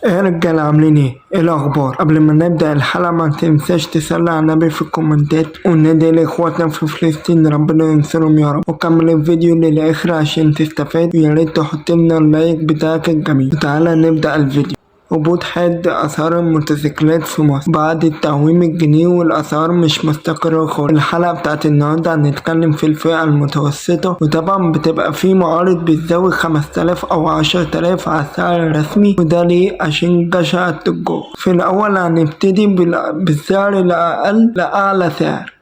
ايه يا رجالة عاملين ايه الاخبار؟ قبل ما نبدأ الحلقة ما تنساش تصلي على النبي في الكومنتات ونادي لاخواتنا في فلسطين ربنا ينصرهم يا رب، وكمل الفيديو للاخر عشان تستفاد، ويا ريت تحط لنا اللايك بتاعك الجميل. وتعالى نبدأ الفيديو. هبوط حاد أسعار الموتوسيكلات في مصر بعد التعويم الجنيه والأسعار مش مستقرة خالص. الحلقة بتاعت النهاردة هنتكلم في الفئة المتوسطة، وطبعا بتبقى في معارض بتزود 5000 أو 10000 على السعر الرسمي، وده ليه؟ عشان جشع التجار. في الأول هنبتدي بالسعر الأقل لأعلى سعر.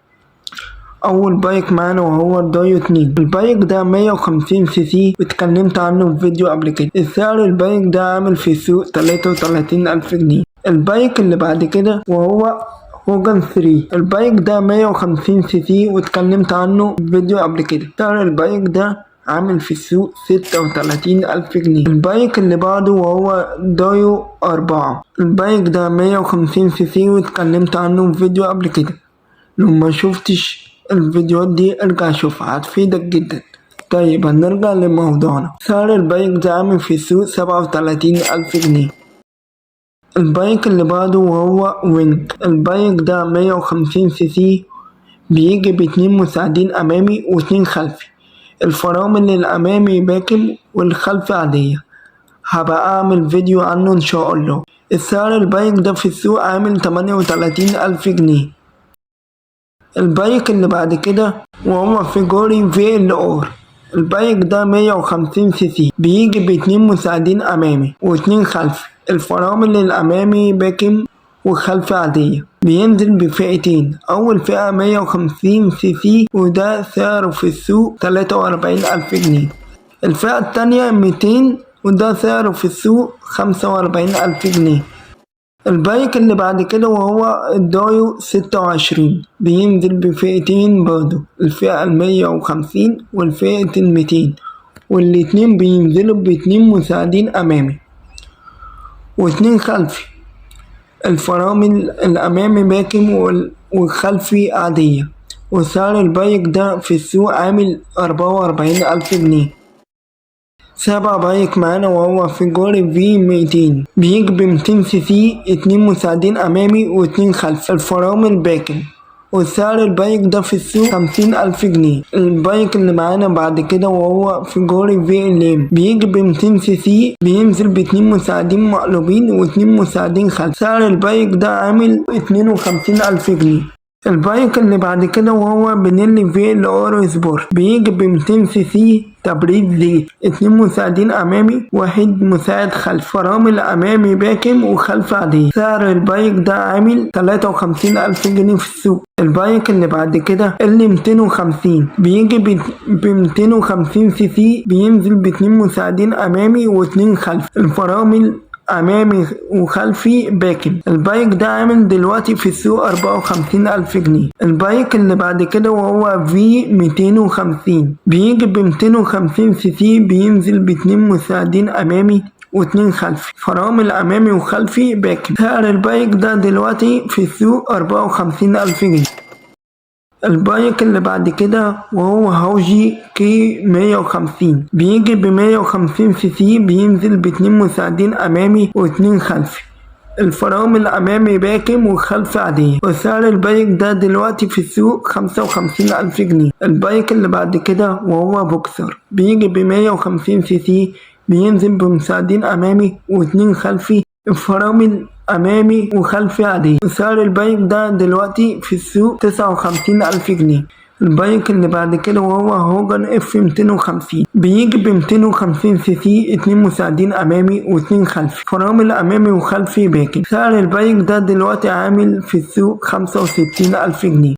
أول بايك معانا وهو الدايو 2. البايك ده 150 سي سي، اتكلمت عنه في فيديو قبل كده. السعر البايك ده عامل في السوق 33,000 جنيه. البايك اللي بعد كده وهو هوجن 3. البايك ده 150 سي سي واتكلمت عنه في فيديو قبل كده. سعر البايك ده عامل في السوق 36,000 جنيه. البايك اللي بعده وهو دايو 4. البايك ده 150 سي سي واتكلمت عنه في فيديو قبل كده. لو ما شفتش الفيديوهات دي ارجع شوفها هتفيدك جدا. طيب هنرجع لموضوعنا. سعر البايك ده عامل في السوق 37,000 جنيه. البايك اللي بعده وهو وينج. البايك ده 150 سي سي، بيجي باتنين مساعدين امامي واتنين خلفي. الفرامل الامامي باكم والخلفي عادية. هبقى اعمل فيديو عنه ان شاء الله. السعر البايك ده في السوق عامل 38,000 جنيه. البايك اللي بعد كده وهو فيجوري في ال ار. البايك ده 150 سي سي، بيجي باتنين مساعدين امامي واتنين خلفي. الفرامل الامامي باكم وخلفي عادية. بينزل بفئتين. اول فئة 150 سي سي وده سعره في السوق 43,000 جنيه. الفئة التانية 200 وده سعره في السوق 45,000 جنيه. البايك اللي بعد كده وهو الدايو 26، بينزل بفئتين برضه، الفئة 150 والفئة 200، والاتنين بينزلوا باتنين مساعدين أمامي واتنين خلفي. الفرامل الأمامي باكم والخلفي عادية. وسعر البايك ده في السوق عامل 44,000 جنيه. سابع بايك معانا وهو فيجوري في 200، بيجي ب200 سي سي، اتنين مساعدين امامي واتنين خلفي. الفرامل باكم. وسعر البايك ده في السوق 50,000 جنيه. البايك اللي معانا بعد كده وهو فيجوري في ال بيجي ب200 سي سي، بينزل باتنين مساعدين مقلوبين واتنين مساعدين خلفي. سعر البايك ده عامل 52,000 جنيه. البايك اللي بعد كده وهو بنيلي في ال ار سبورت، بيجي ب200 سي سي تبريد زيت، اتنين مساعدين امامي واحد مساعد خلفي. فرامل امامي باكم وخلفي عادية. سعر البايك ده عامل 53,000 جنيه في السوق. البايك اللي بعد كده ال 250، بيجي ب 250 سي سي، بينزل باتنين مساعدين امامي واتنين خلفي. الفرامل امامي وخلفي باكم. البايك ده عامل دلوقتي في السوق 54,000 جنيه. البايك اللي بعد كده وهو في 250، بيجي ب 250 سي سي، بينزل باتنين مساعدين امامي واتنين خلفي. فرامل امامي وخلفي باكم. سعر البايك ده دلوقتي في السوق 54,000 جنيه. البايك اللي بعد كده وهو هوجي كي 150، بيجي ب 150 سي سي، بينزل باتنين مساعدين امامي واتنين خلفي. الفرامل امامي باكم وخلفي عادية. وسعر البايك ده دلوقتي في السوق 55,000 جنيه. البايك اللي بعد كده وهو بوكسر، بيجي ب 150 سي سي، بينزل بمساعدين امامي واتنين خلفي. الفرامل امامي وخلفي عادية. وسعر البايك ده دلوقتي في السوق 59,000 جنيه. البايك اللي بعد كده وهو هوجن اف 250، بيجي ب 250 سي سي، اتنين مساعدين امامي واتنين خلفي. فرامل امامي وخلفي باكن. سعر البايك ده دلوقتي عامل في السوق 65,000 جنيه.